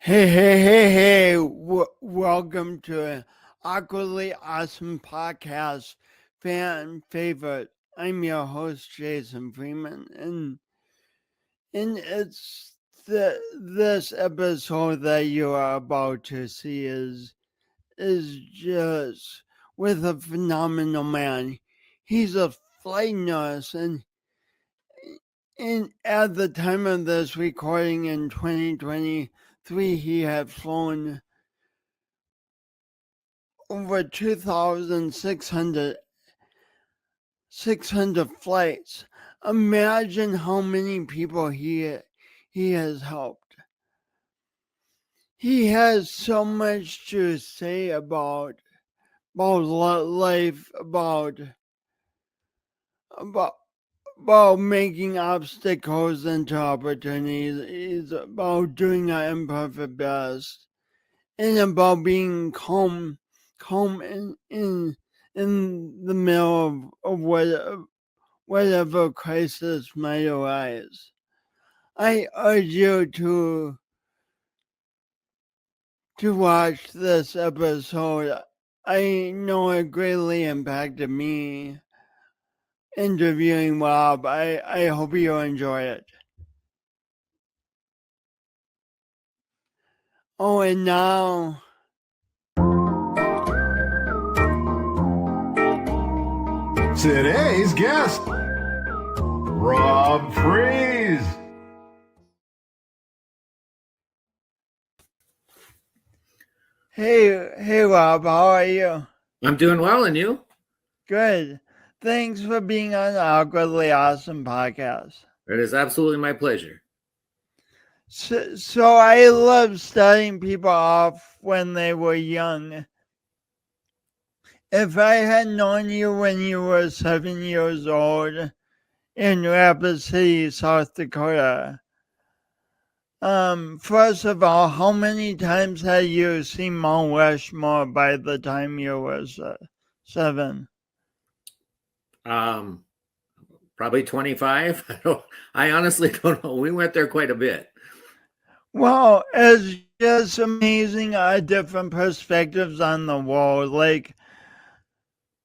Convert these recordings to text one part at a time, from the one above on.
Hey. Welcome to an awkwardly awesome podcast, fan favorite. I'm your host, Jason Freeman, and it's this episode that you are about to see is just with a phenomenal man. He's a flight nurse, and at the time of this recording in 2023, he had flown over 2,600 flights. Imagine how many people he has helped. He has so much to say about life, about about making obstacles into opportunities. It's about doing our imperfect best, and about being calm in the middle of whatever crisis might arise. I urge you to watch this episode. I know it greatly impacted me interviewing Rob. I hope you enjoy it. Oh, and now today's guest, Rob Freese. Hey Rob, how are you? I'm doing well, and you? Good. Thanks for being on the Awkwardly Awesome podcast. It is absolutely my pleasure. So I love starting people off when they were young. If I had known you when you were 7 years old in Rapid City, South Dakota, first of all, how many times had you seen Mount Rushmore by the time you were 7? Probably 25. I honestly don't know. We went there quite a bit. Well, it's just amazing different perspectives on the world. Like,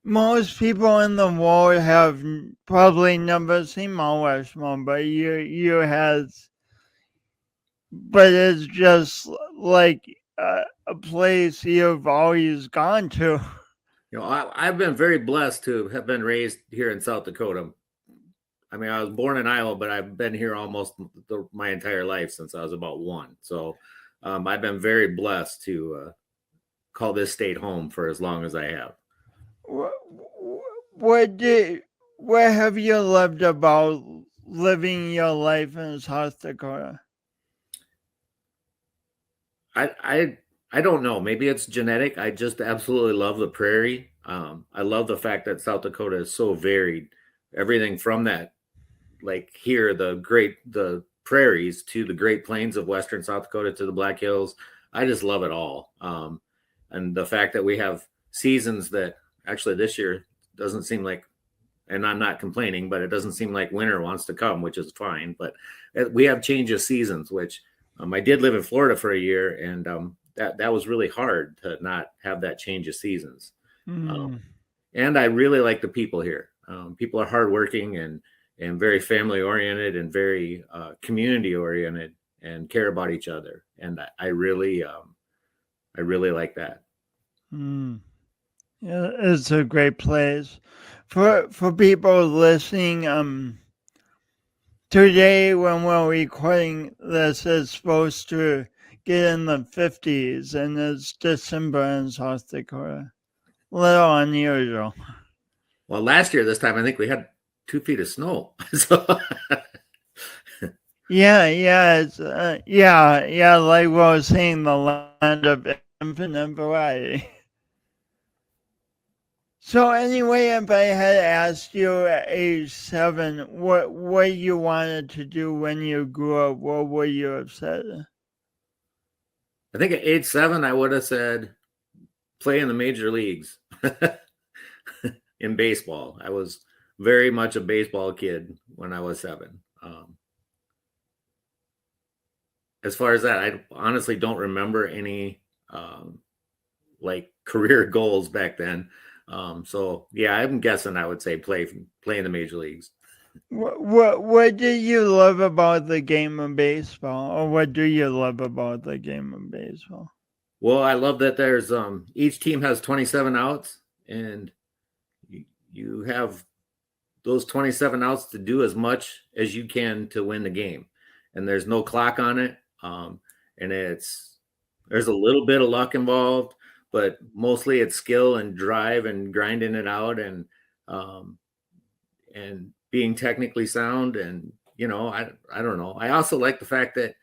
most people in the world have probably never seen Mount Rushmore, but you has. But it's just like a place you've always gone to. You know, I've been very blessed to have been raised here in South Dakota. I mean, I was born in Iowa, but I've been here almost my entire life since I was about 1. So I've been very blessed to call this state home for as long as I have. What have you loved about living your life in South Dakota? I don't know. Maybe it's genetic. I just absolutely love the prairie. I love the fact that South Dakota is so varied. Everything from that, like here, the prairies to the Great Plains of Western South Dakota to the Black Hills. I just love it all. And the fact that we have seasons that actually this year doesn't seem like, and I'm not complaining, but it doesn't seem like winter wants to come, which is fine. But we have change of seasons, which I did live in Florida for a year, and that was really hard to not have that change of seasons. And I really like the people here. People are hardworking and very family oriented and very community oriented and care about each other. And I really like that. Yeah, it's a great place for people listening. Today, when we're recording this, is supposed to get in the 50s, and it's December in South Dakota. A little unusual. Well, last year, this time, I think we had 2 feet of snow. So it's like we were saying, the land of infinite variety. So anyway, if I had asked you at age 7 what you wanted to do when you grew up, what would you have said? I think at age 7, I would have said play in the major leagues in baseball. I was very much a baseball kid when I was 7. as far as that, I honestly don't remember any like career goals back then. So yeah, I'm guessing I would say play in the major leagues. What do you love about the game of baseball, or what do you love about the game of baseball? Well, I love that there's each team has 27 outs, and you have those 27 outs to do as much as you can to win the game, and there's no clock on it. And there's a little bit of luck involved, but mostly it's skill and drive and grinding it out, um, and being technically sound. And I don't know. I also like the fact that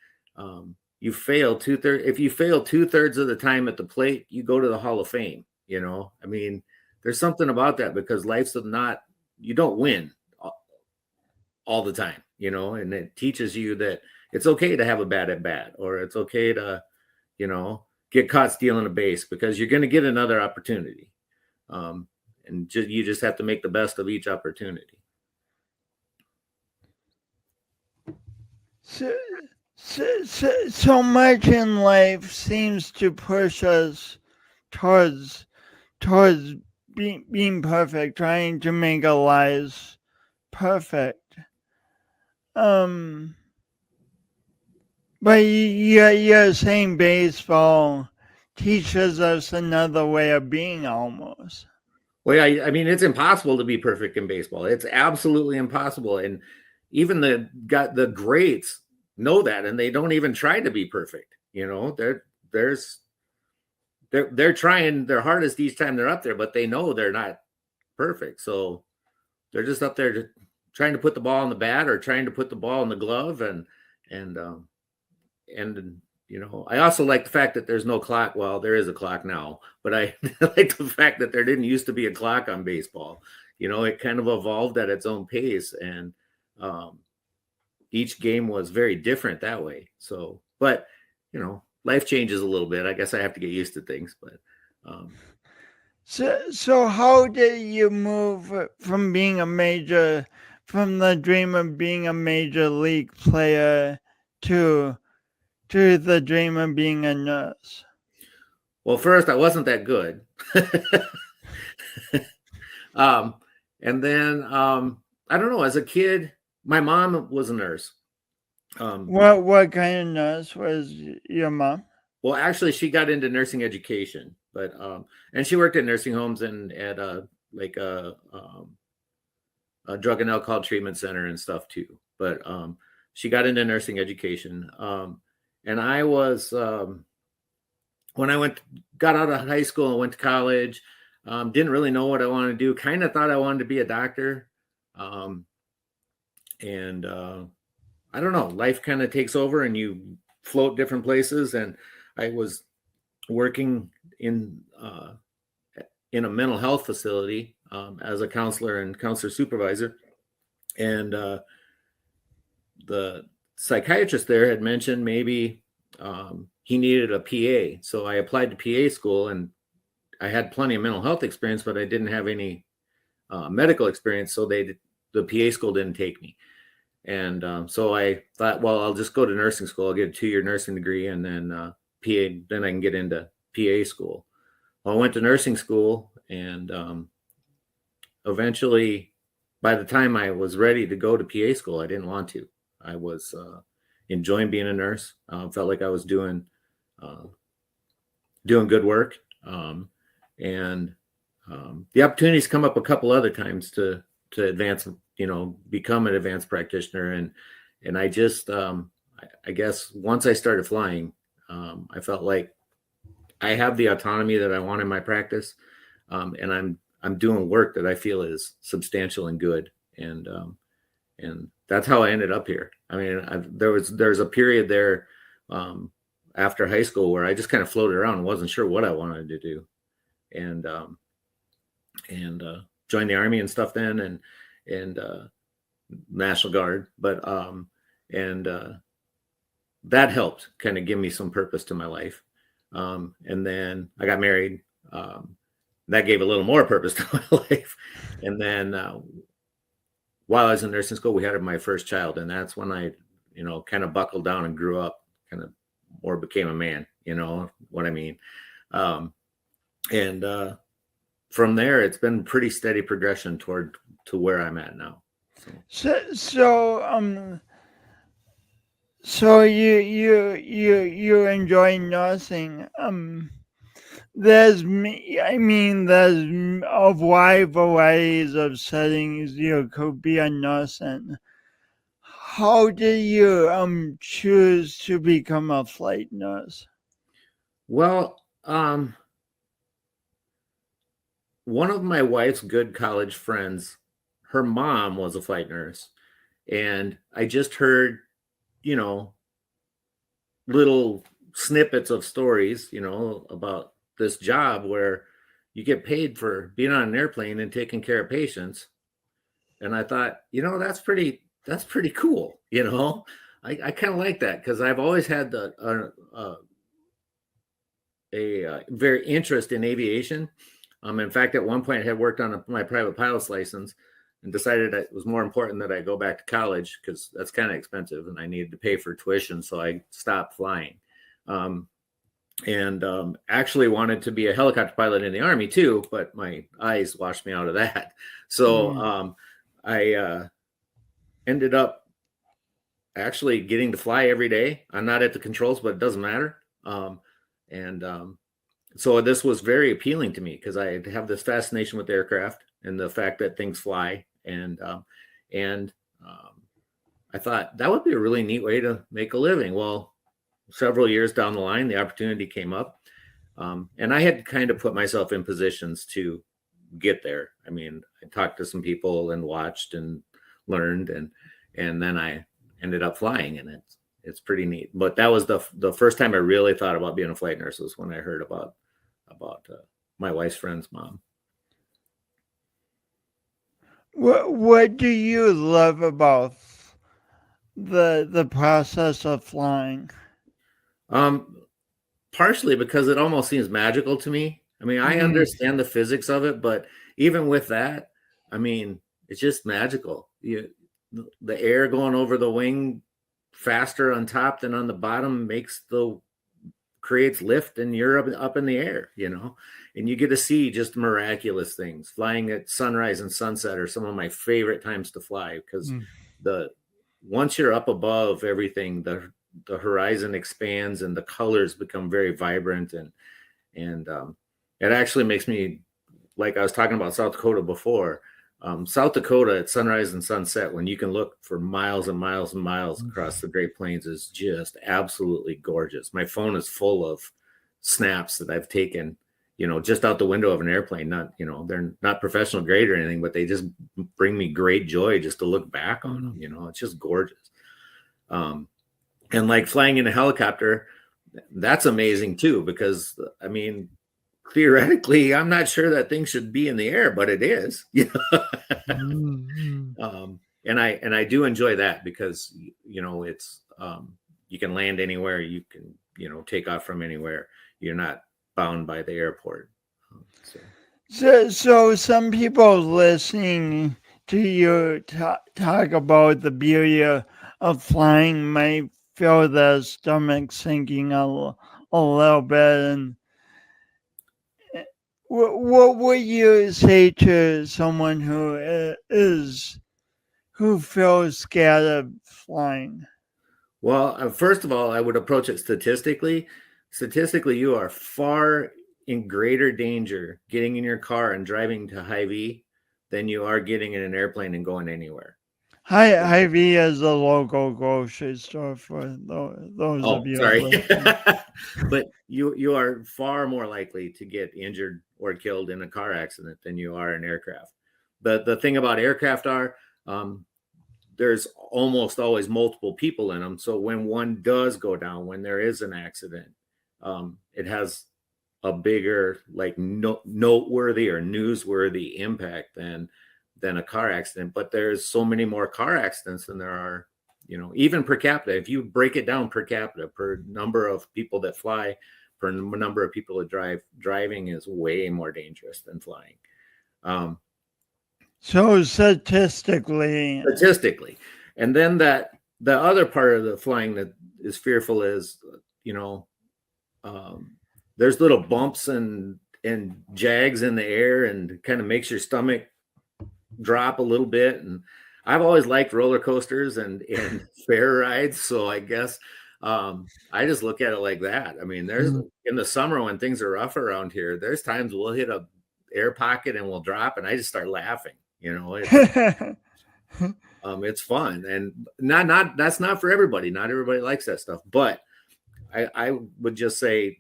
you fail two-thirds. If you fail 2/3 of the time at the plate, you go to the Hall of Fame. I mean, there's something about that, because life's not, you don't win all the time, and it teaches you that it's okay to have a bad at bat, or it's okay to, get caught stealing a base, because you're going to get another opportunity. And you just have to make the best of each opportunity. So much in life seems to push us towards being perfect, trying to make our lives perfect. But you're saying baseball teaches us another way of being almost. Well, yeah, I mean, it's impossible to be perfect in baseball. It's absolutely impossible. And even the greats know that, and they don't even try to be perfect. They're trying their hardest each time they're up there, but they know they're not perfect. So they're just up there trying to put the ball in the bat, or trying to put the ball in the glove. And I also like the fact that there's no clock. Well, there is a clock now, but I like the fact that there didn't used to be a clock on baseball. It kind of evolved at its own pace, and each game was very different that way. So, but life changes a little bit. I guess I have to get used to things, but. So how did you move from the dream of being a major league player to the dream of being a nurse? Well, first, I wasn't that good. And then, I don't know, as a kid, my mom was a nurse. What kind of nurse was your mom? Well, actually, she got into nursing education, but and she worked at nursing homes and at a drug and alcohol treatment center and stuff too. But she got into nursing education, and I was when I got out of high school and went to college, didn't really know what I wanted to do. Kind of thought I wanted to be a doctor, and I don't know. Life kind of takes over, and you float different places. And I was working in a mental health facility as a counselor and counselor supervisor. And the psychiatrist there had mentioned maybe he needed a PA. So I applied to PA school, and I had plenty of mental health experience, but I didn't have any medical experience. So the PA school didn't take me. And so I thought, well, I'll just go to nursing school. I'll get a 2-year nursing degree, and then PA. Then I can get into PA school. Well, I went to nursing school, and eventually, by the time I was ready to go to PA school, I didn't want to. I was enjoying being a nurse. Felt like I was doing good work, and the opportunities come up a couple other times to advance, become an advanced practitioner. And I just, I guess once I started flying, I felt like I have the autonomy that I want in my practice. And I'm doing work that I feel is substantial and good. And that's how I ended up here. I mean, there's a period there after high school where I just kind of floated around and wasn't sure what I wanted to do. And joined the Army and stuff then, and National Guard, but that helped kind of give me some purpose to my life. And then I got married. That gave a little more purpose to my life. And then while I was in nursing school, we had my first child, and that's when I kind of buckled down and grew up kind of more became a man, you know what I mean? And from there, it's been pretty steady progression to where I'm at now. So you enjoy nursing. There's a wide varieties of settings you could be a nurse in. How did you choose to become a flight nurse? Well, one of my wife's good college friends, her mom was a flight nurse, and I just heard, you know, little snippets of stories, you know, about this job where you get paid for being on an airplane and taking care of patients. And I thought, you know, that's pretty cool. You know, I kind of like that because I've always had a very interest in aviation. In fact, at one point I had worked on my private pilot's license and decided that it was more important that I go back to college because that's kind of expensive and I needed to pay for tuition. So I stopped flying. And actually wanted to be a helicopter pilot in the Army too, but my eyes washed me out of that. So I ended up actually getting to fly every day. I'm not at the controls, but it doesn't matter. So this was very appealing to me because I have this fascination with aircraft and the fact that things fly. And I thought that would be a really neat way to make a living. Well, several years down the line, the opportunity came up. And I had kind of put myself in positions to get there. I mean, I talked to some people and watched and learned, and then I ended up flying, and it's pretty neat. But that was the first time I really thought about being a flight nurse was when I heard about my wife's friend's mom. What do you love about the process of flying? Partially because it almost seems magical to me. I mean, I understand the physics of it, but even with that, I mean, it's just magical. The air going over the wing faster on top than on the bottom creates lift, and you're up in the air, you know, and you get to see just miraculous things. Flying at sunrise and sunset are some of my favorite times to fly because once you're up above everything, the horizon expands and the colors become very vibrant, and it actually makes me, like I was talking about South Dakota before, South Dakota at sunrise and sunset, when you can look for miles and miles and miles across the Great Plains, is just absolutely gorgeous. My phone is full of snaps that I've taken, you know, just out the window of an airplane. Not, you know, they're not professional grade or anything, but they just bring me great joy just to look back on them. You know, it's just gorgeous. And like flying in a helicopter, that's amazing too, because I mean, theoretically, I'm not sure that thing should be in the air, but it is. You know? And I do enjoy that because, you know, it's you can land anywhere, you can, you know, take off from anywhere. You're not bound by the airport. So some people listening to you talk about the beauty of flying might feel their stomach sinking a little bit. And what would you say to someone who feels scared of flying? Well, first of all, I would approach it statistically. Statistically, you are far in greater danger getting in your car and driving to Hy-Vee than you are getting in an airplane and going anywhere. Hy-Vee is a local grocery store for those of you. Sorry. But you are far more likely to get injured or killed in a car accident than you are in aircraft. But the thing about aircraft are there's almost always multiple people in them. So when one does go down, when there is an accident, it has a bigger, like noteworthy or newsworthy impact than a car accident. But there's so many more car accidents than there are, you know, even per capita. If you break it down per capita, per number of people that fly, per number of people that drive, driving is way more dangerous than flying. So statistically, and then that the other part of the flying that is fearful is, you know, um, there's little bumps and jags in the air, and kind of makes your stomach drop a little bit. And I've always liked roller coasters and fair rides, so I guess I just look at it like that. I mean, there's in the summer when things are rough around here, there's times we'll hit a air pocket and we'll drop, and I just start laughing. You know, it's fun, and not that's not for everybody. Not everybody likes that stuff, but I would just say,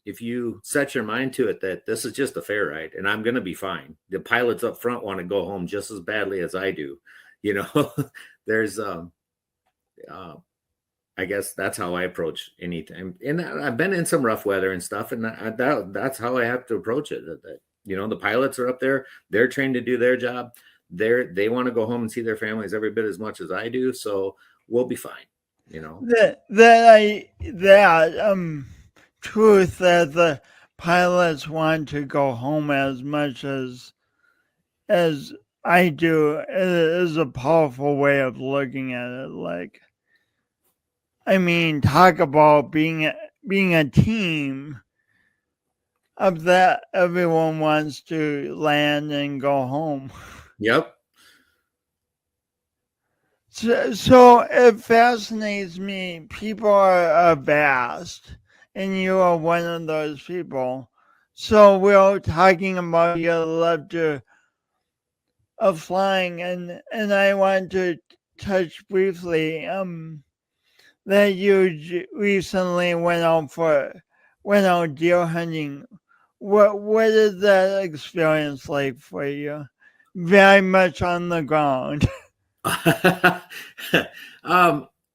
if you set your mind to it that this is just a fair ride and I'm going to be fine. The pilots up front want to go home just as badly as I do. You know, there's I guess that's how I approach anything. And I've been in some rough weather and stuff, and that's how I have to approach it. That, you know, the pilots are up there, they're trained to do their job. They want to go home and see their families every bit as much as I do. So we'll be fine. You know, truth that the pilots want to go home as much as I do is a powerful way of looking at it. Like, I mean, talk about being a team of that. Everyone wants to land and go home. Yep. So it fascinates me. People are vast, and you are one of those people. So we're talking about your love of flying, and I want to touch briefly that you recently went out deer hunting. What is that experience like for you? Very much on the ground.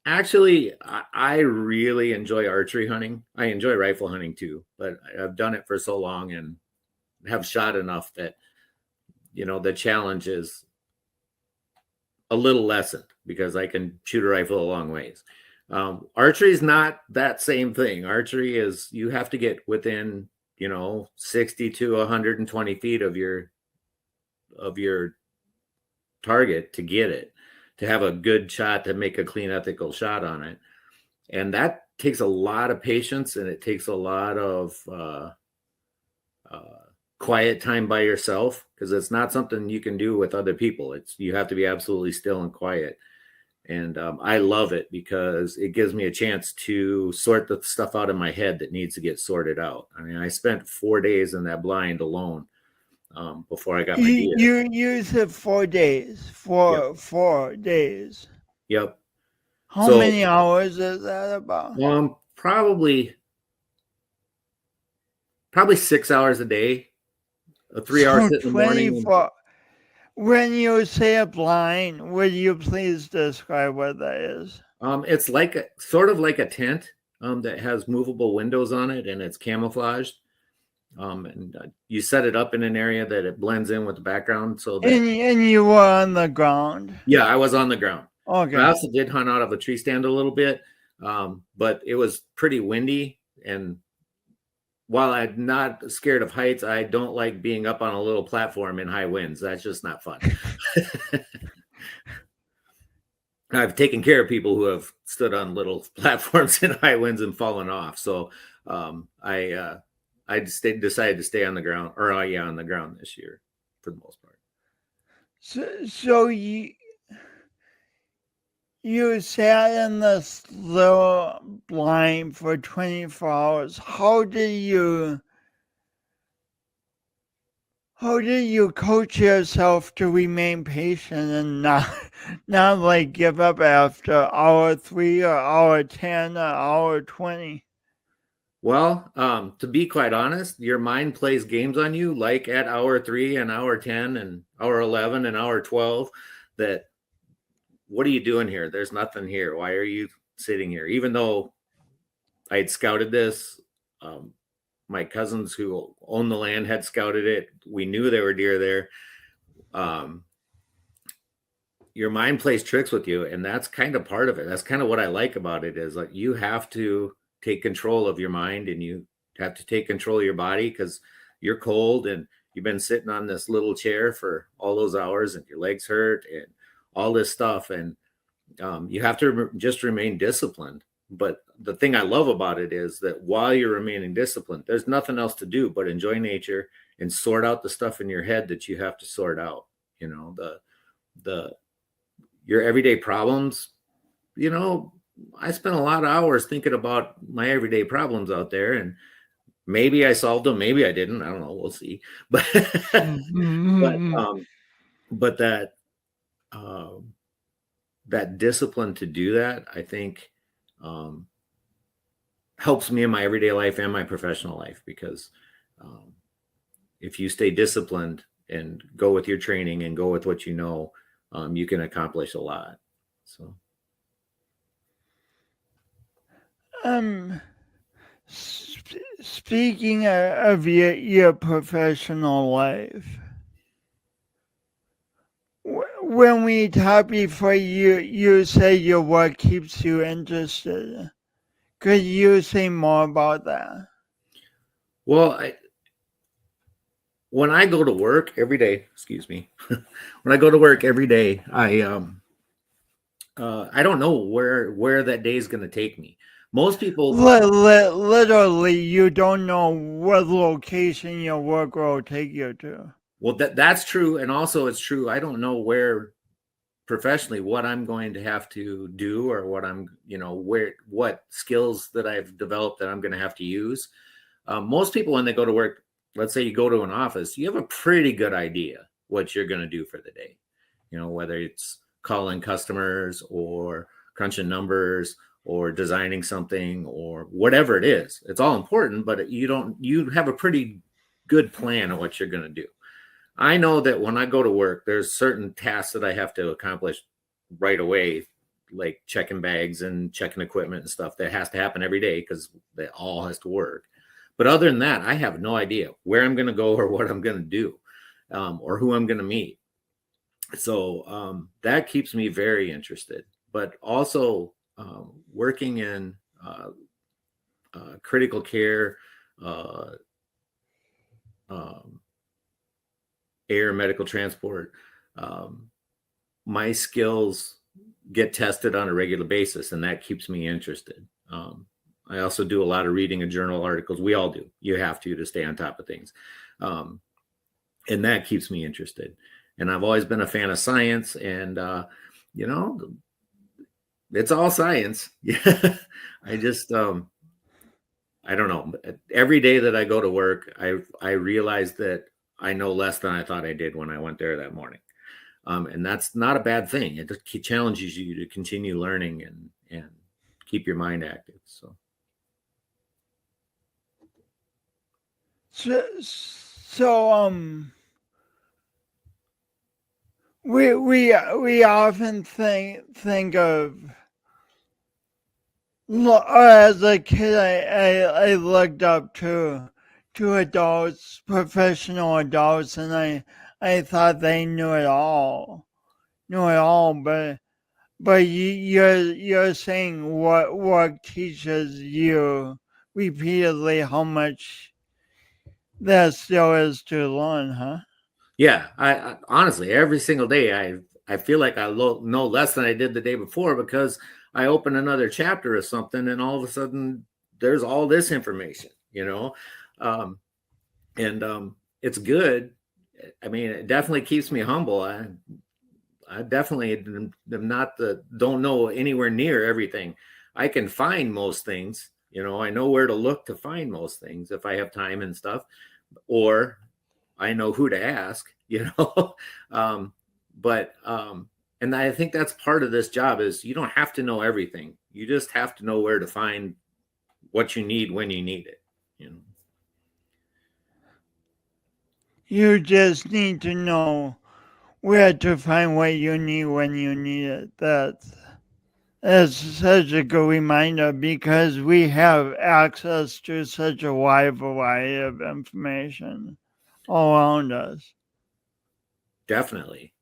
Actually, I really enjoy archery hunting. I enjoy rifle hunting too, but I've done it for so long and have shot enough that, you know, the challenge is a little lessened because I can shoot a rifle a long ways. Archery is not that same thing. Archery is, you have to get within, you know, 60 to 120 feet of your target to get it, to have a good shot, to make a clean, ethical shot on it. And that takes a lot of patience, and it takes a lot of quiet time by yourself, because it's not something you can do with other people. You have to be absolutely still and quiet. And I love it because it gives me a chance to sort the stuff out in my head that needs to get sorted out. I mean, I spent 4 days in that blind alone before I got my deer. You said 4 days. Yep. 4 days. Yep. How many hours is that about? Probably 6 hours a day. 3 hours in the morning. When you say a blind, would you please describe what that is? It's like sort of like a tent that has movable windows on it, and it's camouflaged. And you set it up in an area that it blends in with the background. So that, and you were on the ground? Yeah, I was on the ground. Okay. I also did hunt out of a tree stand a little bit, but it was pretty windy. And while I'm not scared of heights, I don't like being up on a little platform in high winds. That's just not fun. I've taken care of people who have stood on little platforms in high winds and fallen off. So I decided to stay on the ground, on the ground this year for the most part. So you sat in this little blind for 24 hours. How did you coach yourself to remain patient and not like give up after hour 3 or hour 10 or hour 20? Well, to be quite honest, your mind plays games on you, like at hour 3 and hour 10 and hour 11 and hour 12, that what are you doing here? There's nothing here. Why are you sitting here? Even though I had scouted this, my cousins who own the land had scouted it. We knew there were deer there. Your mind plays tricks with you, and that's kind of part of it. That's kind of what I like about it, is like you have to take control of your mind, and you have to take control of your body, because you're cold and you've been sitting on this little chair for all those hours and your legs hurt and all this stuff. And You have to just remain disciplined. But the thing I love about it is that while you're remaining disciplined, there's nothing else to do but enjoy nature and sort out the stuff in your head that you have to sort out. You know, the your everyday problems. You know, I spent a lot of hours thinking about my everyday problems out there, and maybe I solved them, maybe I didn't. I don't know. We'll see. But but Mhm. but um, that discipline to do that, I think, um, helps me in my everyday life and my professional life, because um, if you stay disciplined and go with your training and go with what you know, you can accomplish a lot. So, Um, speaking of your professional life, when we talked before, you say your work keeps you interested. Could you say more about that? well, when I go to work every day, excuse me, when I go to work every day, I don't know where that day is going to take me. Most people, Literally, you don't know what location your work will take you to. well, that's true, and also it's true. I don't know where professionally what I'm going to have to do, or what I'm, what skills that I've developed that I'm going to have to use. Most people, when they go to work, let's say you go to an office, you have a pretty good idea what you're going to do for the day. Whether it's calling customers or crunching numbers or designing something or whatever it is. It's all important, but you have a pretty good plan of what you're going to do. I know that when I go to work, there's certain tasks that I have to accomplish right away, like checking bags and checking equipment and stuff that has to happen every day because that all has to work. But other than that, I have no idea where I'm going to go or what I'm going to do, or who I'm going to meet. So that keeps me very interested. But also working in critical care, uh, um, air medical transport, um, my skills get tested on a regular basis, and that keeps me interested. I also do a lot of reading of journal articles. We all do. You have to stay on top of things. Um, and that keeps me interested. And I've always been a fan of science, and you know, it's all science. Yeah, I just I don't know. Every day that I go to work, I realize that I know less than I thought I did when I went there that morning, and that's not a bad thing. It challenges you to continue learning and keep your mind active. So. So, we often think of, as a kid, I looked up to adults, professional adults, and I thought they knew it all, but you're saying what work teaches you repeatedly how much there still is to learn, huh? Yeah, I honestly every single day I feel like I know less than I did the day before, because I open another chapter of something and all of a sudden there's all this information, um, and it's good. I mean, it definitely keeps me humble. I definitely am not don't know anywhere near everything. I can find most things. I know where to look to find most things if I have time and stuff, or I know who to ask. um, but and I think that's part of this job is you don't have to know everything. You just have to know where to find what you need when you need it. You just need to know where to find what you need when you need it. That's such a good reminder because we have access to such a wide variety of information all around us. Definitely.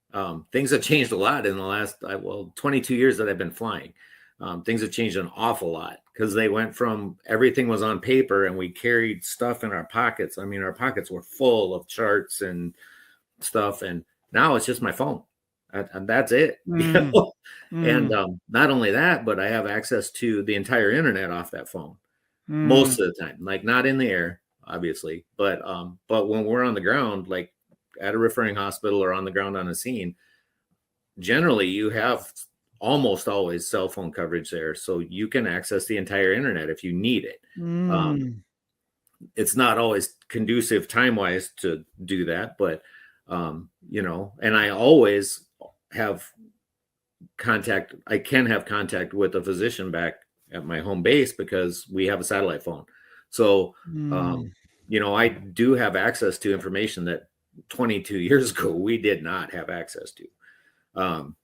Things have changed a lot in the last 22 years that I've been flying. Things have changed an awful lot because they went from everything was on paper and we carried stuff in our pockets. I mean, our pockets were full of charts and stuff, and now it's just my phone. and that's it. Mm, And mm, not only that, but I have access to the entire internet off that phone mm, most of the time. Like not in the air, obviously, but when we're on the ground, like at a referring hospital or on the ground on a scene, generally you have almost always cell phone coverage there, so you can access the entire internet if you need it. mm, It's not always conducive time wise to do that, but and I always have I can have contact with a physician back at my home base because we have a satellite phone. So mm. I do have access to information that 22 years ago we did not have access to. um,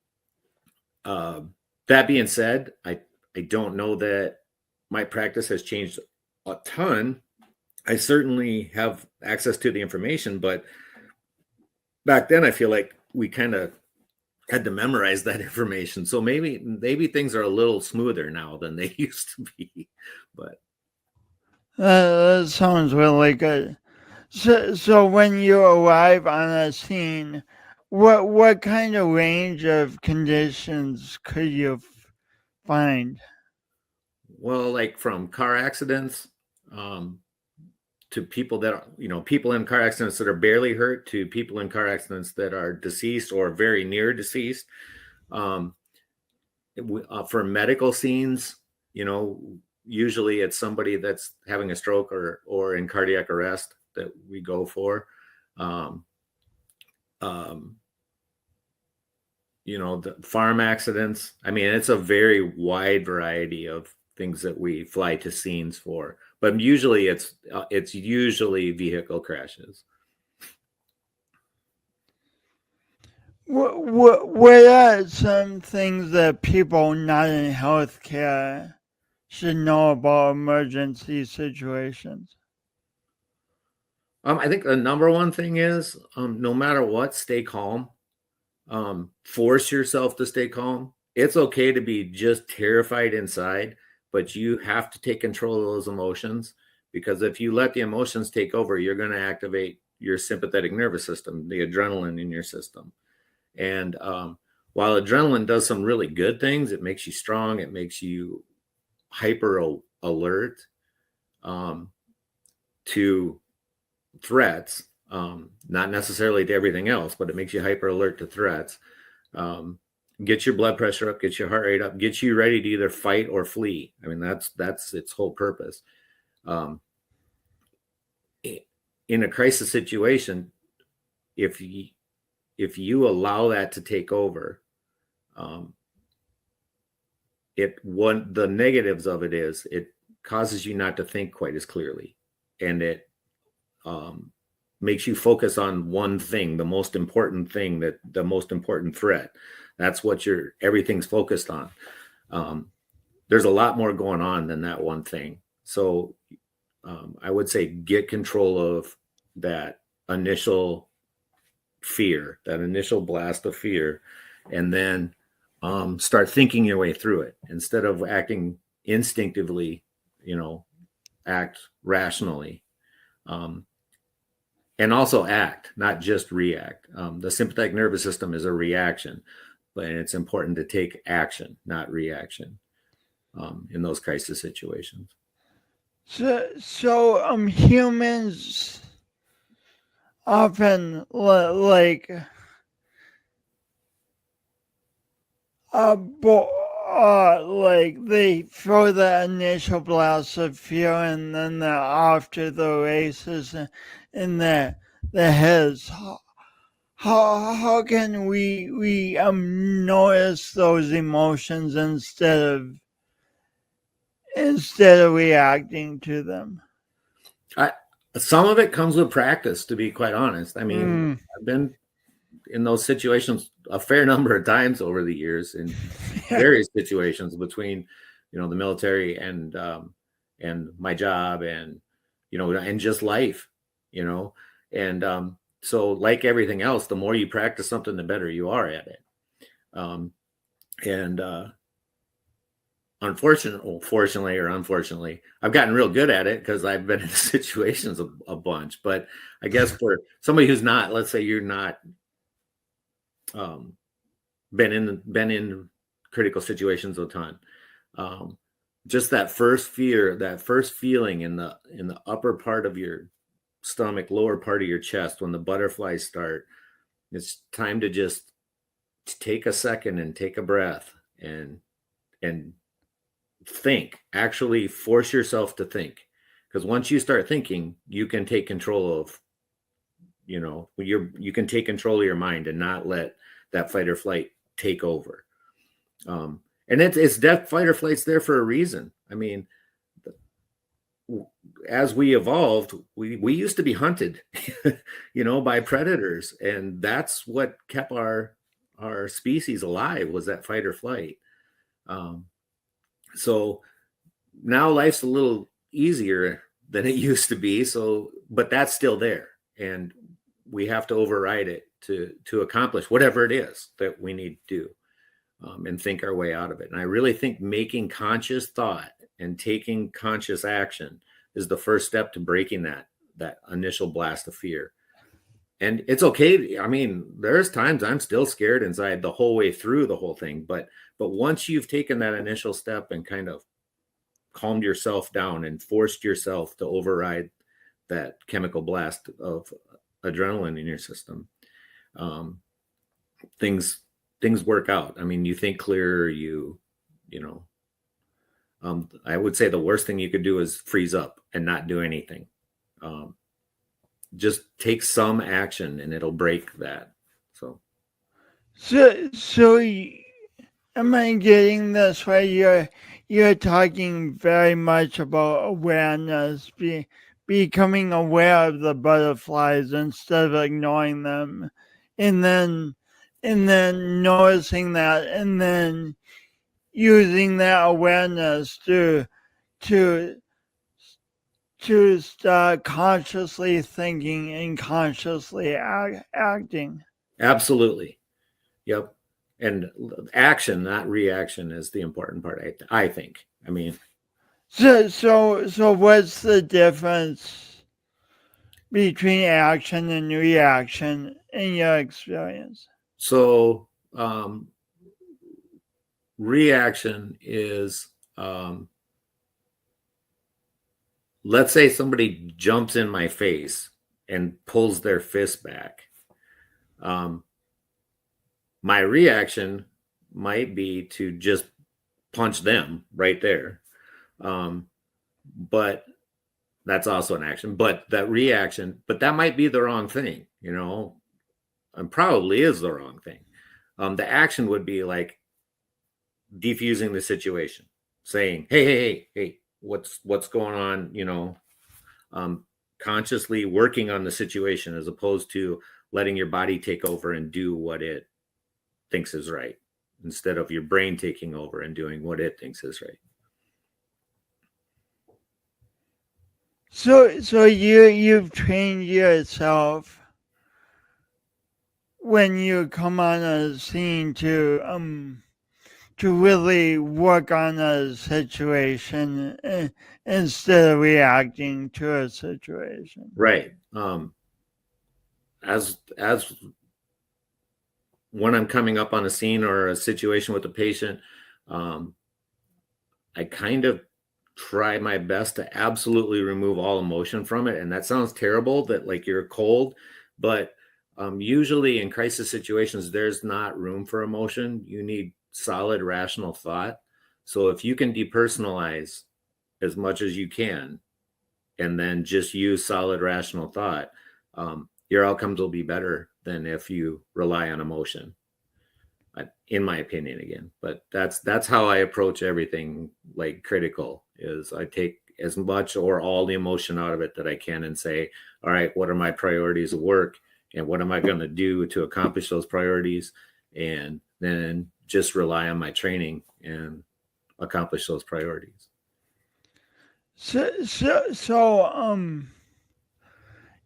uh, that being said, I don't know that my practice has changed a ton. I certainly have access to the information, but back then I feel like we kind of had to memorize that information. So maybe things are a little smoother now than they used to be. But That sounds really good. So when you arrive on a scene, what kind of range of conditions could you find? well, like from car accidents um, to people that are, people in car accidents that are barely hurt to people in car accidents that are deceased or very near deceased. Um, for medical scenes, usually it's somebody that's having a stroke or in cardiac arrest that we go for. Um, um, the farm accidents. I mean, it's a very wide variety of things that we fly to scenes for, but usually it's usually vehicle crashes. What are some things that people not in healthcare should know about emergency situations? I think the number one thing is no matter what, stay calm. Force yourself to stay calm. It's okay to be just terrified inside, but you have to take control of those emotions, because if you let the emotions take over, you're going to activate your sympathetic nervous system, the adrenaline in your system. And while adrenaline does some really good things, it makes you strong, it makes you hyper alert um, to threats, not necessarily to everything else, but it makes you hyper alert to threats. Um, get your blood pressure up, get your heart rate up, get you ready to either fight or flee. I mean, that's its whole purpose. Um, in a crisis situation, if you allow that to take over, um, the negatives of it is it causes you not to think quite as clearly, and it makes you focus on one thing, the most important thing, that the most important threat. That's what everything's focused on. There's a lot more going on than that one thing. So I would say get control of that initial fear, that initial blast of fear, and then start thinking your way through it instead of acting instinctively, act rationally. And also act, not just react. The sympathetic nervous system is a reaction, but it's important to take action, not reaction, in those crisis situations. So humans often like like they throw the initial blast of fear and then they're off to the races in the heads. How can we notice those emotions instead of reacting to them? Some of it comes with practice, to be quite honest. I mean, Mm. I've been in those situations a fair number of times over the years in various situations between, the military and my job and, and just life, and so like everything else, the more you practice something, the better you are at it. And fortunately or unfortunately, I've gotten real good at it because I've been in situations a bunch. But I guess for somebody who's not, let's say you're not been in critical situations a ton. Just that first fear, that first feeling in the upper part of your stomach, lower part of your chest, when the butterflies start, it's time to just take a second and take a breath and think. Actually force yourself to think, because once you start thinking, you can take control of, you can take control of your mind and not let that fight or flight take over. And it's death, fight or flight's there for a reason. I mean, as we evolved, we used to be hunted, by predators, and that's what kept our species alive, was that fight or flight. So now life's a little easier than it used to be. So, but that's still there, and we have to override it to accomplish whatever it is that we need to do, and think our way out of it. And I really think making conscious thought and taking conscious action is the first step to breaking that initial blast of fear. And it's okay. I mean, there's times I'm still scared inside the whole way through the whole thing. But once you've taken that initial step and kind of calmed yourself down and forced yourself to override that chemical blast of adrenaline in your system, things work out. I mean, you think clearer, I would say the worst thing you could do is freeze up and not do anything. Just take some action and it'll break that. So am I getting this right? You're talking very much about awareness, becoming aware of the butterflies instead of ignoring them, and then noticing that, and then using that awareness to start consciously thinking and consciously acting. Absolutely. Yep. And action, not reaction, is the important part, I think. I mean, so what's the difference between action and reaction in your experience? So reaction is, let's say somebody jumps in my face and pulls their fist back. My reaction might be to just punch them right there. But that's also an action. But that reaction, but that might be the wrong thing, and probably is the wrong thing. The action would be like defusing the situation, saying, hey, what's going on, consciously working on the situation, as opposed to letting your body take over and do what it thinks is right, instead of your brain taking over and doing what it thinks is right. So you've trained yourself when you come on a scene to really work on a situation instead of reacting to a situation. Right. As when I'm coming up on a scene or a situation with a patient, I kind of try my best to absolutely remove all emotion from it. And that sounds terrible, that like you're cold, but usually in crisis situations, there's not room for emotion. You need solid, rational thought. So if you can depersonalize as much as you can, and then just use solid, rational thought, your outcomes will be better than if you rely on emotion, in my opinion, again. But that's how I approach everything, like critical, is I take as much or all the emotion out of it that I can and say, all right, what are my priorities of work, and what am I going to do to accomplish those priorities? And then just rely on my training and accomplish those priorities. So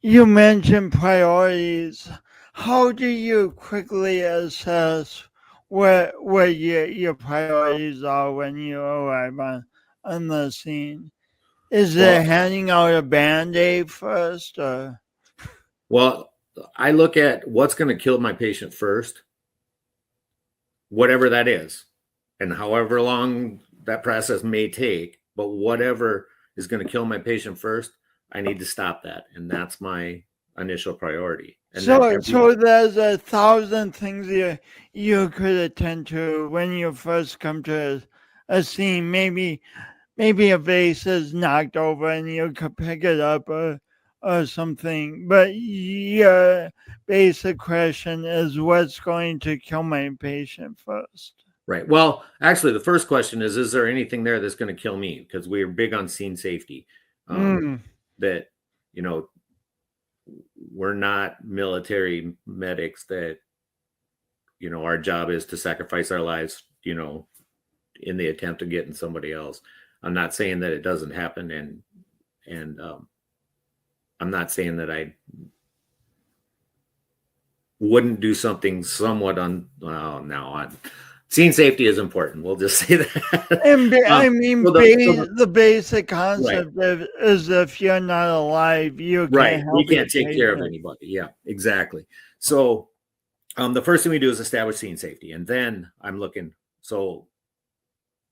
you mentioned priorities. How do you quickly assess what your priorities are when you arrive on the scene? Is it handing out a Band-Aid first, or? Well, I look at what's going to kill my patient first, whatever that is, and however long that process may take, but whatever is going to kill my patient first, I need to stop that. And that's my initial priority. And then So there's 1,000 things you could attend to when you first come to a scene. Maybe a vase is knocked over and you could pick it up or something. But your basic question is, what's going to kill my patient first? right. Well, actually, the first question is there anything there that's going to kill me? Because we're big on scene safety. That, you know, we're not military medics that, you know, our job is to sacrifice our lives, you know, in the attempt of getting somebody else. I'm not saying that it doesn't happen, and I'm not saying that I wouldn't do something somewhat scene safety is important. We'll just say that. And I mean, the basic concept right. is if you're not alive, you can't help. We can't take care of anybody. Yeah, exactly. So the first thing we do is establish scene safety, and then I'm looking. So,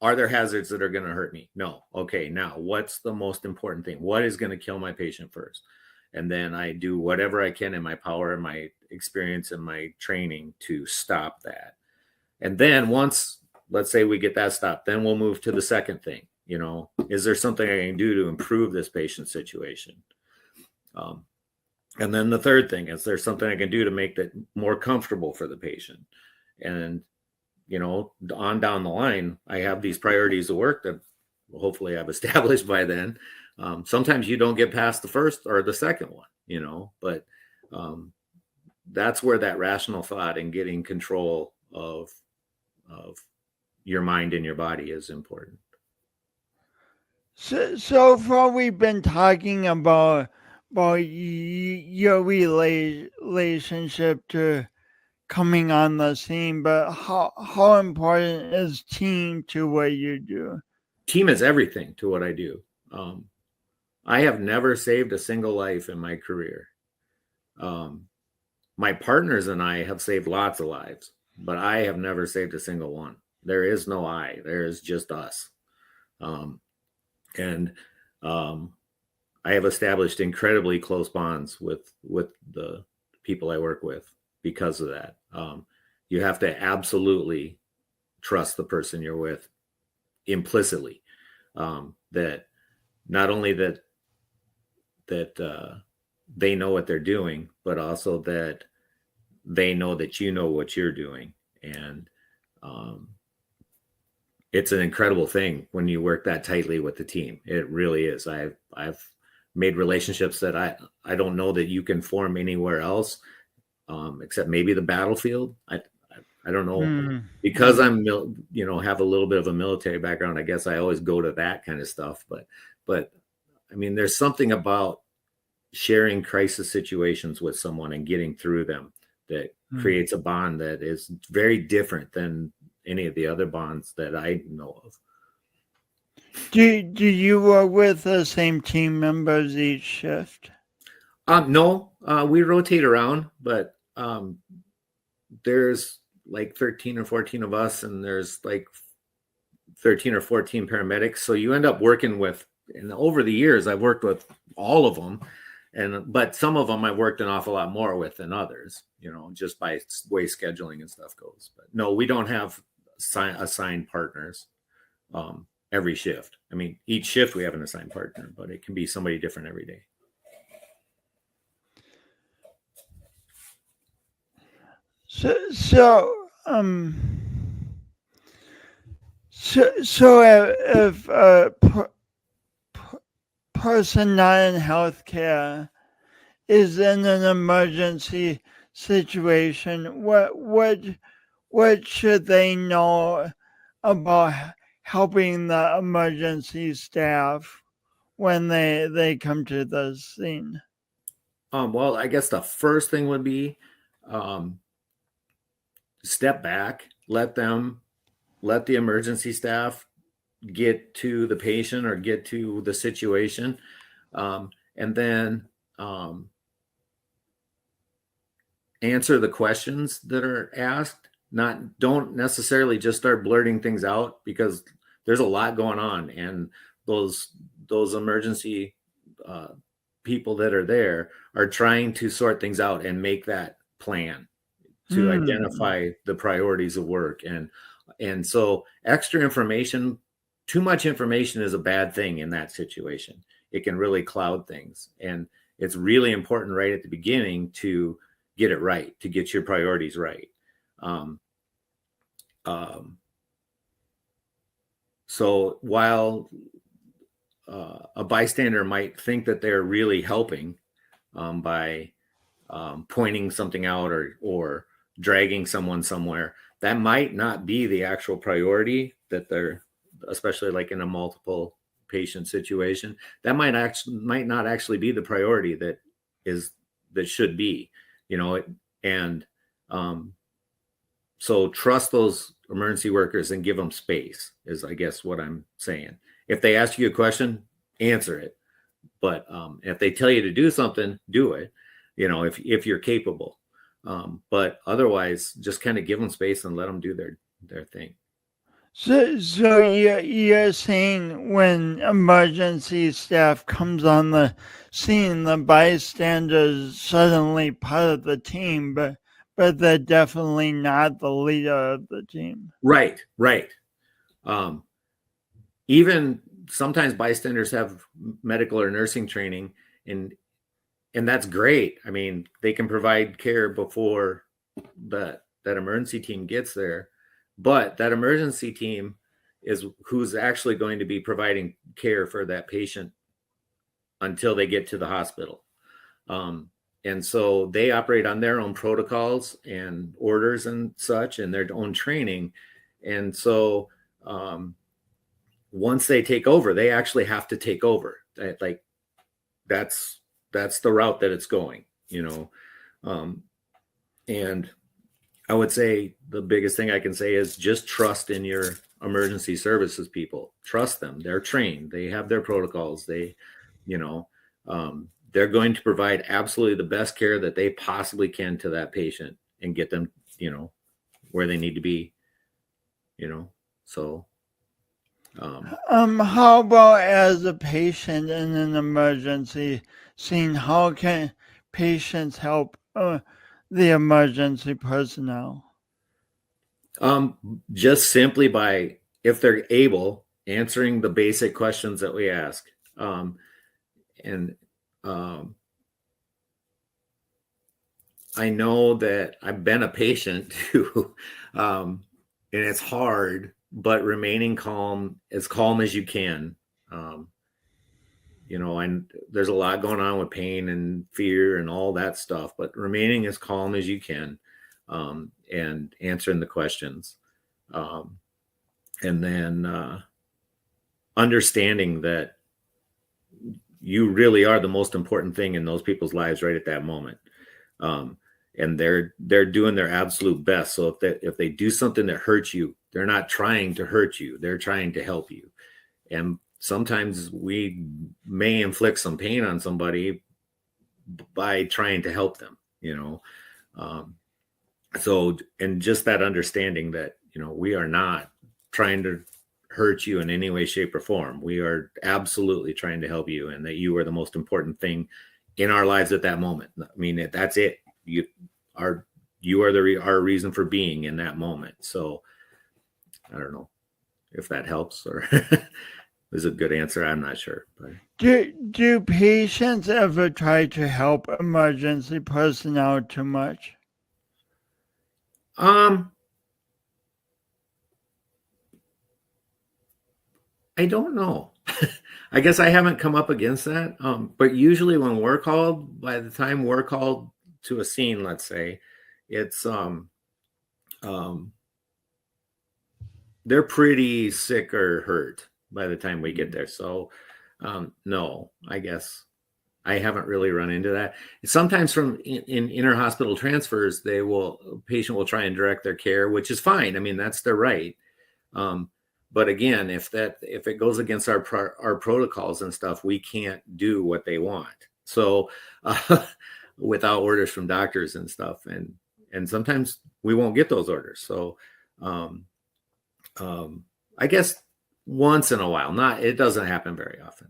are there hazards that are going to hurt me? No. Okay. Now, what's the most important thing? What is going to kill my patient first? And then I do whatever I can in my power and my experience and my training to stop that. And then once, let's say we get that stopped, then we'll move to the second thing. You know, is there something I can do to improve this patient situation? And then the third thing, is there something I can do to make that more comfortable for the patient? And, you know, on down the line, I have these priorities of work that hopefully I've established by then. Sometimes you don't get past the first or the second one, you know, but that's where that rational thought and getting control of your mind and your body is important. So far we've been talking about your relationship to coming on the scene, but how important is team to what you do? Team is everything to what I do. I have never saved a single life in my career. My partners and I have saved lots of lives, but I have never saved a single one. There is no I, there is just us. And I have established incredibly close bonds with the people I work with because of that. You have to absolutely trust the person you're with implicitly. That not only that they know what they're doing, but also that they know that you know what you're doing. And it's an incredible thing when you work that tightly with the team. It really is. I've made relationships that I don't know that you can form anywhere else, except maybe the battlefield. I don't know, because I'm, you know, have a little bit of a military background. I guess I always go to that kind of stuff, but I mean, there's something about sharing crisis situations with someone and getting through them that creates a bond that is very different than any of the other bonds that I know of. Do you work with the same team members each shift? No, we rotate around, but there's like 13 or 14 of us, and there's like 13 or 14 paramedics. So you end up working with, and over the years, I've worked with all of them. But some of them I worked an awful lot more with than others, you know, just by way scheduling and stuff goes. But no, we don't have assigned partners every shift. I mean, each shift we have an assigned partner, but it can be somebody different every day. So if a person not in healthcare is in an emergency situation, what should they know about helping the emergency staff when they come to the scene? Well, I guess the first thing would be step back, let the emergency staff get to the patient or get to the situation, and then answer the questions that are asked, don't necessarily just start blurting things out, because there's a lot going on, and those emergency people that are there are trying to sort things out and make that plan to identify the priorities of work. And so extra information, too much information is a bad thing in that situation. It can really cloud things. And it's really important right at the beginning to get it right, to get your priorities right. So while a bystander might think that they're really helping by pointing something out or dragging someone somewhere, that might not be the actual priority that they're, especially like in a multiple patient situation, that might not actually be the priority that should be, and so trust those emergency workers and give them space is, I guess, what I'm saying. If they ask you a question, answer it. But if they tell you to do something, do it, if you're capable. But otherwise, just kind of give them space and let them do their thing. So you're saying when emergency staff comes on the scene, the bystanders suddenly part of the team, but they're definitely not the leader of the team. Right. Even sometimes bystanders have medical or nursing training, and that's great. I mean, they can provide care before that emergency team gets there, but that emergency team is who's actually going to be providing care for that patient until they get to the hospital. And so they operate on their own protocols and orders and such, and their own training. And so once they take over, they actually have to take over. Like that's the route that it's going, and I would say the biggest thing I can say is just trust in your emergency services people. Trust them. They're trained. They have their protocols. They're going to provide absolutely the best care that they possibly can to that patient and get them, where they need to be, so. How about as a patient in an emergency scene, how can patients help the emergency personnel? Just simply by, if they're able, answering the basic questions that we ask. I know that I've been a patient too, and it's hard, but remaining calm as you can. And there's a lot going on with pain and fear and all that stuff, but remaining as calm as you can, and answering the questions. And then understanding that you really are the most important thing in those people's lives right at that moment. And they're doing their absolute best. So if they do something that hurts you, they're not trying to hurt you. They're trying to help you. And sometimes we may inflict some pain on somebody by trying to help them, so, and just that understanding that, we are not trying to hurt you in any way, shape, or form. We are absolutely trying to help you, and that you are the most important thing in our lives at that moment. I mean, that's it. You are our reason for being in that moment. So I don't know if that helps or is a good answer. I'm not sure. But do patients ever try to help emergency personnel too much? I don't know. I guess I haven't come up against that. But usually when we're called, by the time we're called to a scene, let's say, it's they're pretty sick or hurt by the time we get there. So no, I guess I haven't really run into that. Sometimes from in inter-hospital transfers, patient will try and direct their care, which is fine. I mean, that's their right. But again, if it goes against our protocols and stuff, we can't do what they want. So without orders from doctors and stuff, and and sometimes we won't get those orders. So I guess once in a while, it doesn't happen very often.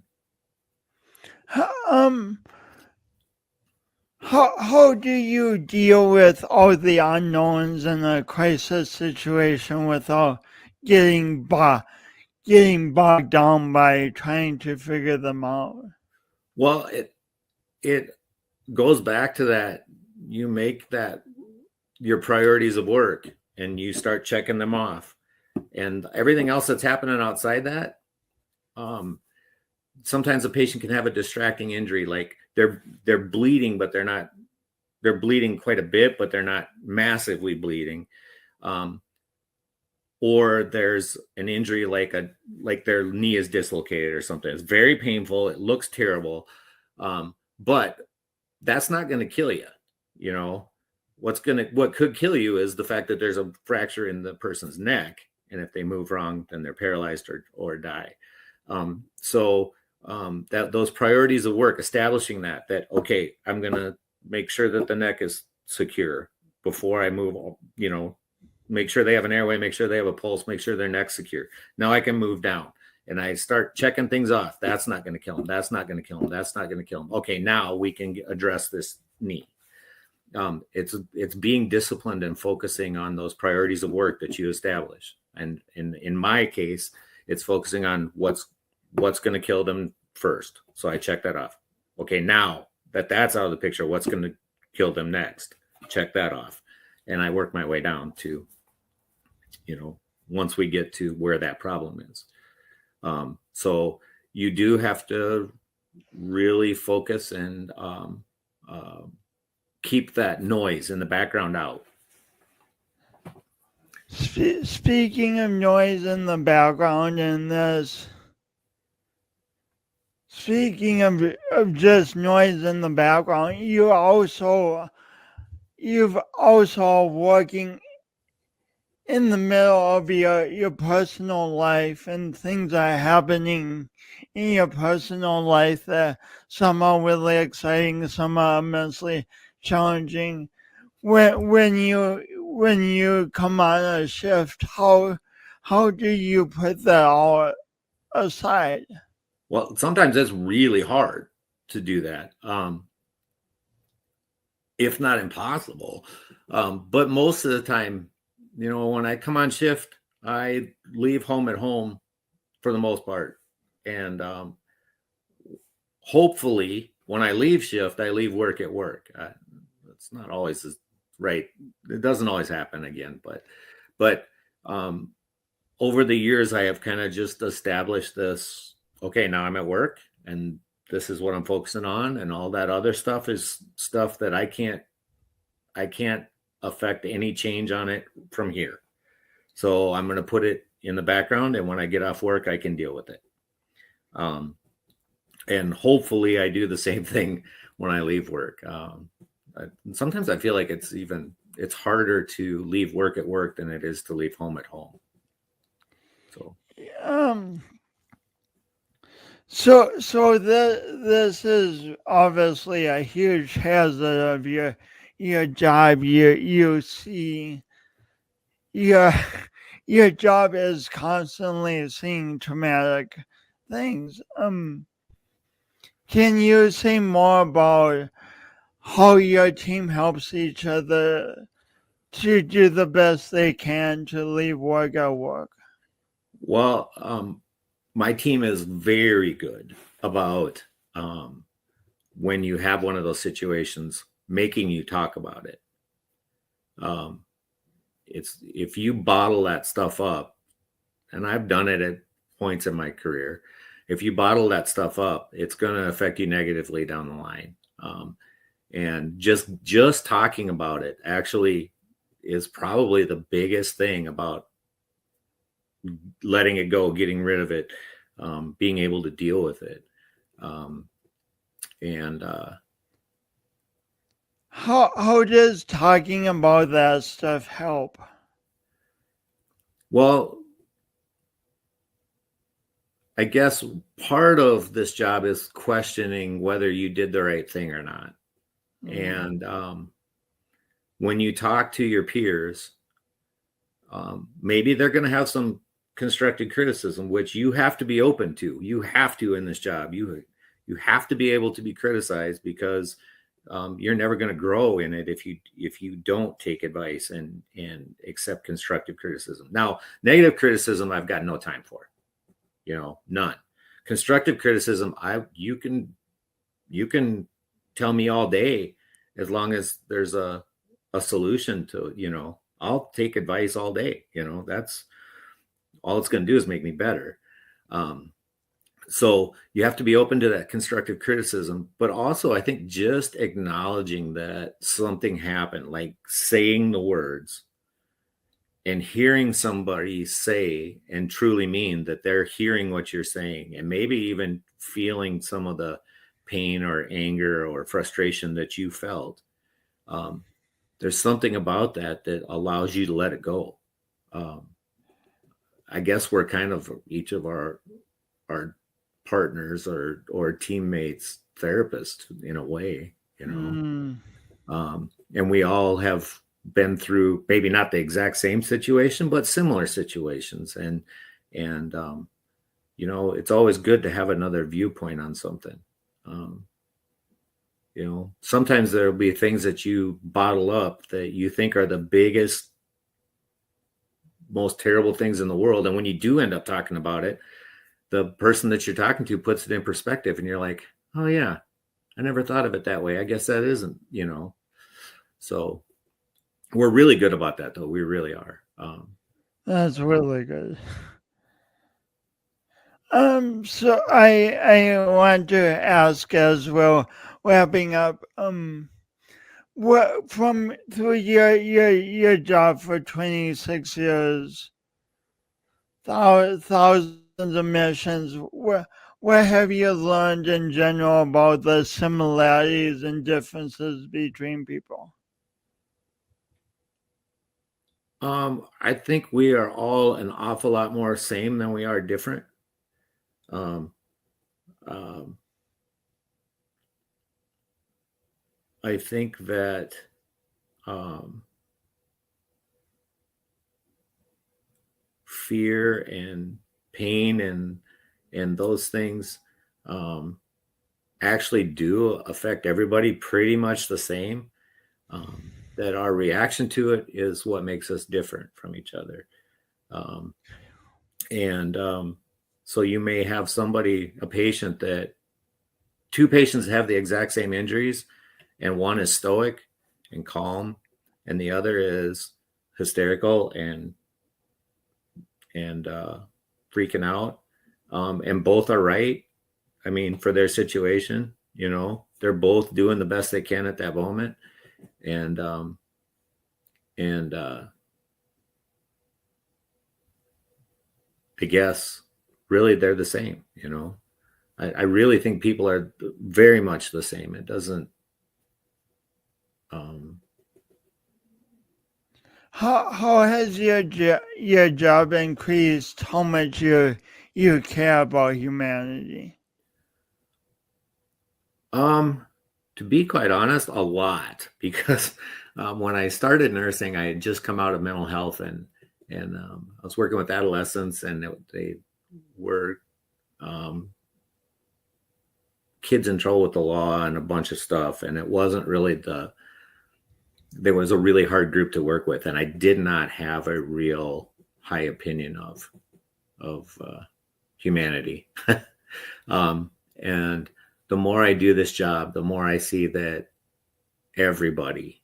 How do you deal with all the unknowns in a crisis situation without getting bogged down by trying to figure them out? Well, it goes back to that. You make that your priorities of work and you start checking them off, and everything else that's happening outside that. Sometimes a patient can have a distracting injury, like they're bleeding, but they're bleeding quite a bit, but they're not massively bleeding. Or there's an injury like their knee is dislocated or something. It's very painful. It looks terrible. But that's not going to kill you. You know, what could kill you is the fact that there's a fracture in the person's neck. And if they move wrong, then they're paralyzed or die. That those priorities of work, establishing that, okay, I'm going to make sure that the neck is secure before I move, make sure they have an airway, make sure they have a pulse, make sure their neck's secure. Now I can move down and I start checking things off. That's not going to kill them. That's not going to kill them. That's not going to kill them. Okay, now we can address this knee. It's being disciplined and focusing on those priorities of work that you establish. And in my case, it's focusing on what's going to kill them first. So I check that off. Okay, now that's out of the picture, what's going to kill them next? Check that off. And I work my way down to, once we get to where that problem is. So you do have to really focus and keep that noise in the background out. Speaking of noise in the background in this, speaking of just noise in the background, you've also working in the middle of your personal life, and things are happening in your personal life that some are really exciting, some are immensely challenging. When you come on a shift, how do you put that all aside? Well, sometimes it's really hard to do that, if not impossible. But most of the time, when I come on shift, I leave home at home for the most part. And hopefully when I leave shift, I leave work at work. That's not always right. It doesn't always happen again, but over the years, I have kind of just established this, okay, now I'm at work and this is what I'm focusing on, and all that other stuff is stuff that I can't affect any change on it from here. So I'm going to put it in the background, and when I get off work, I can deal with it. And hopefully I do the same thing when I leave work. Sometimes I feel like it's harder to leave work at work than it is to leave home at home. So this is obviously a huge hazard of your job. You see your job is constantly seeing traumatic things. Can you say more about how your team helps each other to do the best they can to leave work at work? Well, my team is very good about when you have one of those situations, making you talk about it. It's if you bottle that stuff up, and I've done it at points in my career, if you bottle that stuff up, it's going to affect you negatively down the line. And just talking about it actually is probably the biggest thing about letting it go, getting rid of it, being able to deal with it. How does talking about that stuff help? Well, I guess part of this job is questioning whether you did the right thing or not. And when you talk to your peers, maybe they're going to have some constructive criticism, which you have to be open to. You have to in this job. You have to be able to be criticized, because you're never going to grow in it if you don't take advice and accept constructive criticism. Now, negative criticism, I've got no time for. None. Constructive criticism, you can tell me all day, as long as there's a solution to. I'll take advice all day. That's all it's going to do is make me better. So you have to be open to that constructive criticism, but also I think just acknowledging that something happened, like saying the words and hearing somebody say and truly mean that they're hearing what you're saying, and maybe even feeling some of the pain or anger or frustration that you felt. There's something about that allows you to let it go. I guess we're kind of each of our partners or teammates therapist in a way, and we all have been through maybe not the exact same situation, but similar situations, and it's always good to have another viewpoint on something. Sometimes there'll be things that you bottle up that you think are the biggest, most terrible things in the world, and when you do end up talking about it, the person that you're talking to puts it in perspective, and you're like, oh yeah, I never thought of it that way. I guess that isn't, so we're really good about that, though. We really are. That's really good. So I want to ask as well, wrapping up, what through your job for 26 years, thousands of missions, what have you learned in general about the similarities and differences between people? I think we are all an awful lot more same than we are different. I think that fear and pain and those things actually do affect everybody pretty much the same. That our reaction to it is what makes us different from each other. So you may have a patient two patients have the exact same injuries, and one is stoic and calm, and the other is hysterical and freaking out. And both are right. I mean, for their situation, they're both doing the best they can at that moment. And I guess really they're the same. I really think people are very much the same. It doesn't. How has your job increased how much you care about humanity? To be quite honest, a lot, because when I started nursing, I had just come out of mental health, and I was working with adolescents, and they were kids in trouble with the law and a bunch of stuff, and it wasn't really there was a really hard group to work with, and I did not have a real high opinion of humanity. And the more I do this job, the more I see that everybody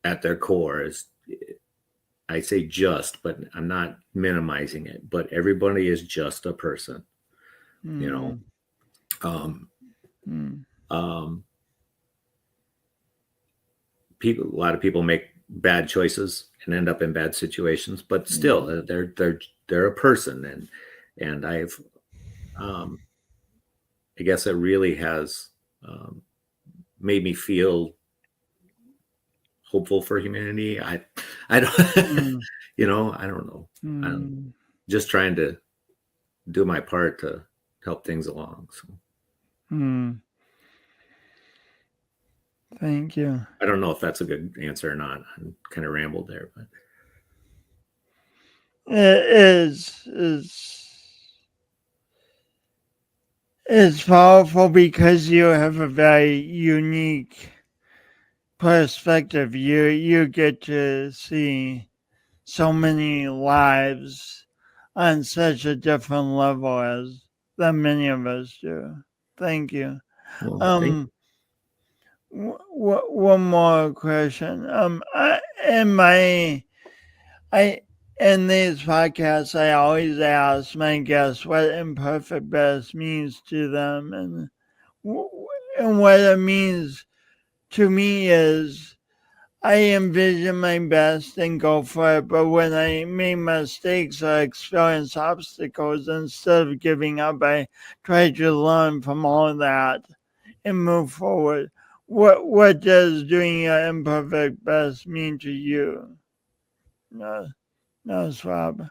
at their core is, I say just, but I'm not minimizing it, but everybody is just a person, a lot of people make bad choices and end up in bad situations, but still they're a person. And I've, I guess it really has made me feel hopeful for humanity. I don't, I don't know. I'm just trying to do my part to help things along. So. Thank you. I don't know if that's a good answer or not. I kind of rambled there, but It is powerful because you have a very unique perspective. You get to see so many lives on such a different level as than many of us do. Thank you. well, Um, one more question. I in these podcasts, I always ask my guests what imperfect best means to them, and what it means to me is I envision my best and go for it, but when I make mistakes or experience obstacles, instead of giving up, I try to learn from all of that and move forward. What does doing your imperfect best mean to you? No, no, Swab.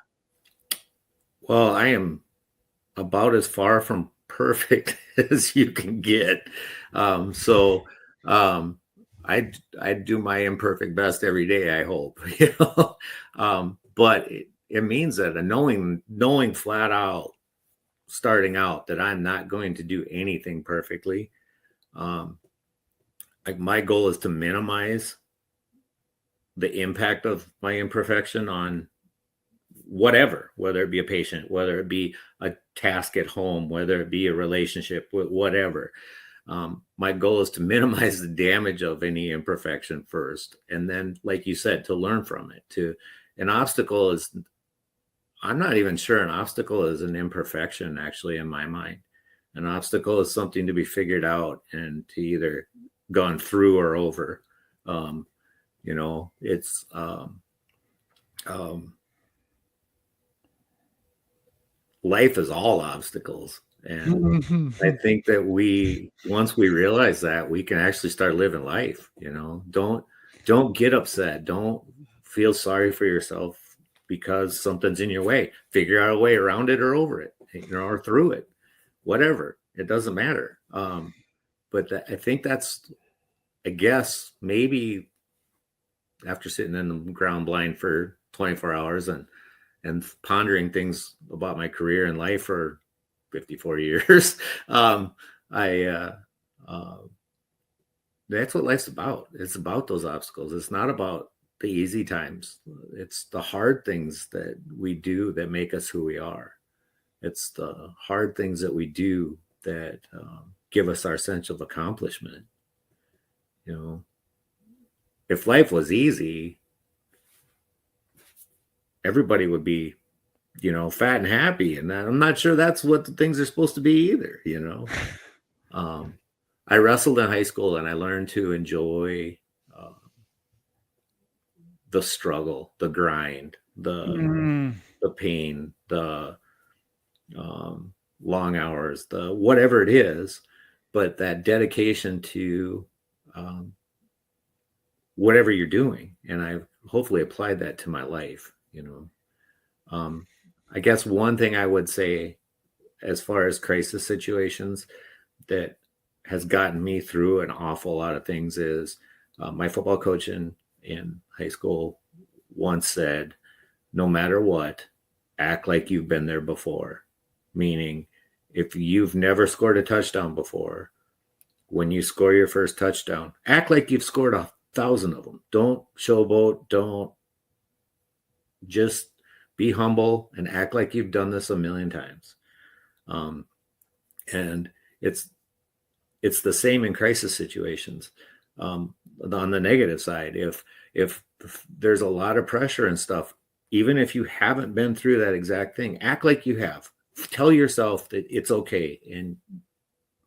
well, I am about as far from perfect as you can get. So I do my imperfect best every day, I hope. But it means that a knowing flat out starting out that I'm not going to do anything perfectly. Like my goal is to minimize the impact of my imperfection on whatever, whether it be a patient, whether it be a task at home, whether it be a relationship, whatever. My goal is to minimize the damage of any imperfection first. And then, like you said, to learn from it. An obstacle is, I'm not even sure an obstacle is an imperfection, actually, in my mind. An obstacle is something to be figured out and to either gone through or over. It's life is all obstacles. And I think that once we realize that, we can actually start living life. Don't get upset. Don't feel sorry for yourself because something's in your way. Figure out a way around it or over it, or through it, whatever. It doesn't matter. But I think that's, I guess, maybe after sitting in the ground blind for 24 hours and pondering things about my career and life for 54 years. That's what life's about. It's about those obstacles. It's not about the easy times. It's the hard things that we do that make us who we are. It's the hard things that we do that give us our sense of accomplishment. If life was easy, everybody would be fat and happy, and I'm not sure that's what the things are supposed to be either. I wrestled in high school, and I learned to enjoy the struggle, the grind, the pain, the long hours, the whatever it is, but that dedication to whatever you're doing. And I've hopefully applied that to my life. I guess one thing I would say as far as crisis situations that has gotten me through an awful lot of things is my football coach in high school once said, no matter what, act like you've been there before. Meaning, if you've never scored a touchdown before, when you score your first touchdown, act like you've scored 1,000 of them. Don't showboat. Don't, just be humble and act like you've done this 1,000,000 times. And it's the same in crisis situations. On the negative side, if there's a lot of pressure and stuff, even if you haven't been through that exact thing, act like you have. Tell yourself that it's okay,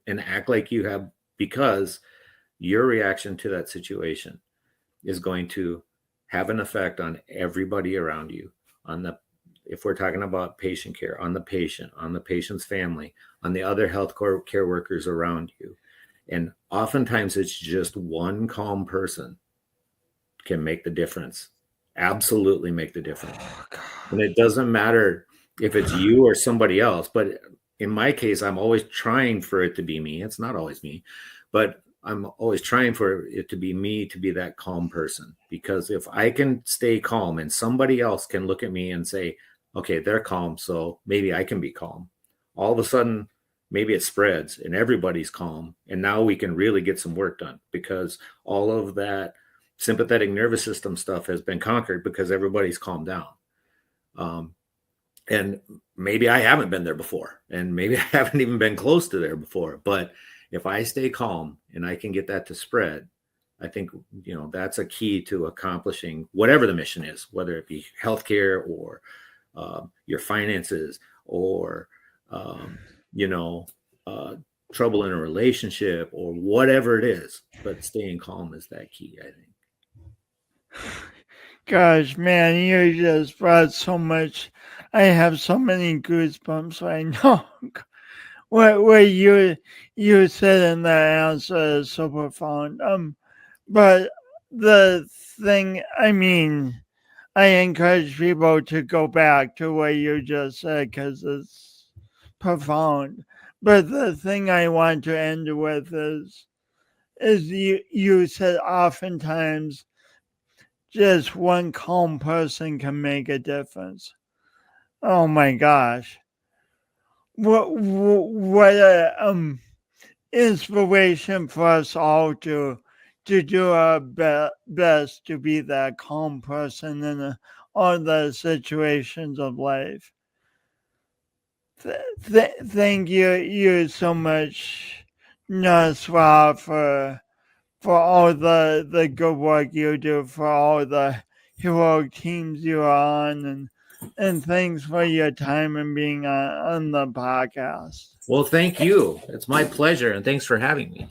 and act like you have, because your reaction to that situation is going to have an effect on everybody around you, if we're talking about patient care, on the patient, on the patient's family, on the other health care workers around you. And oftentimes it's just one calm person can make the difference. Absolutely make the difference. And it doesn't matter if it's you or somebody else, but in my case, I'm always trying for it to be me. It's not always me, but I'm always trying for it to be me to be that calm person, because if I can stay calm and somebody else can look at me and say, okay, they're calm, so maybe I can be calm. All of a sudden, maybe it spreads and everybody's calm. And now we can really get some work done, because all of that sympathetic nervous system stuff has been conquered because everybody's calmed down. And maybe I haven't been there before, and maybe I haven't even been close to there before, but if I stay calm and I can get that to spread, I think, that's a key to accomplishing whatever the mission is, whether it be healthcare or your finances or, you know, trouble in a relationship or whatever it is. But staying calm is that key, I think. Gosh, man, you just brought so much. I have so many goosebumps right now. What you said in that answer is so profound. But the thing, I mean, I encourage people to go back to what you just said because it's profound. But the thing I want to end with is you said oftentimes just one calm person can make a difference. Oh my gosh. What a inspiration for us all to do our best to be that calm person in all the situations of life. Thank you so much, Nasra, for all the good work you do, for all the heroic teams you are on, and thanks for your time and being on the podcast. Well, thank you. It's my pleasure, and thanks for having me.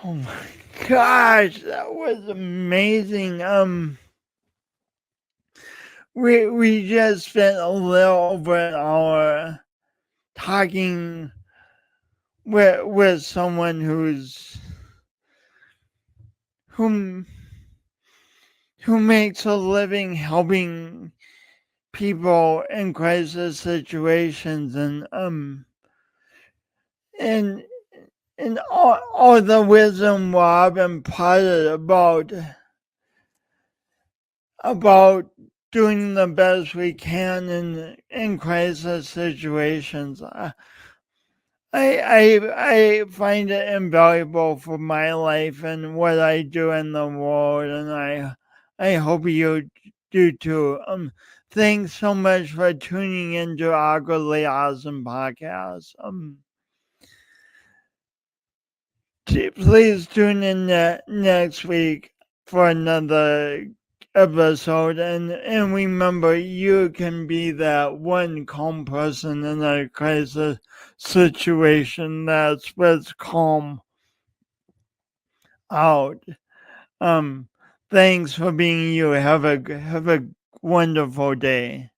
Oh my gosh, that was amazing. We just spent a little over an hour talking with someone who makes a living helping people in crisis situations, and all the wisdom Rob imparted about doing the best we can in crisis situations. I find it invaluable for my life and what I do in the world, and I hope you do too. Thanks so much for tuning into Awkwardly Awesome podcast. Please tune in next week for another episode, and remember, you can be that one calm person in a crisis situation that spreads calm out. Thanks for being you. Have a wonderful day.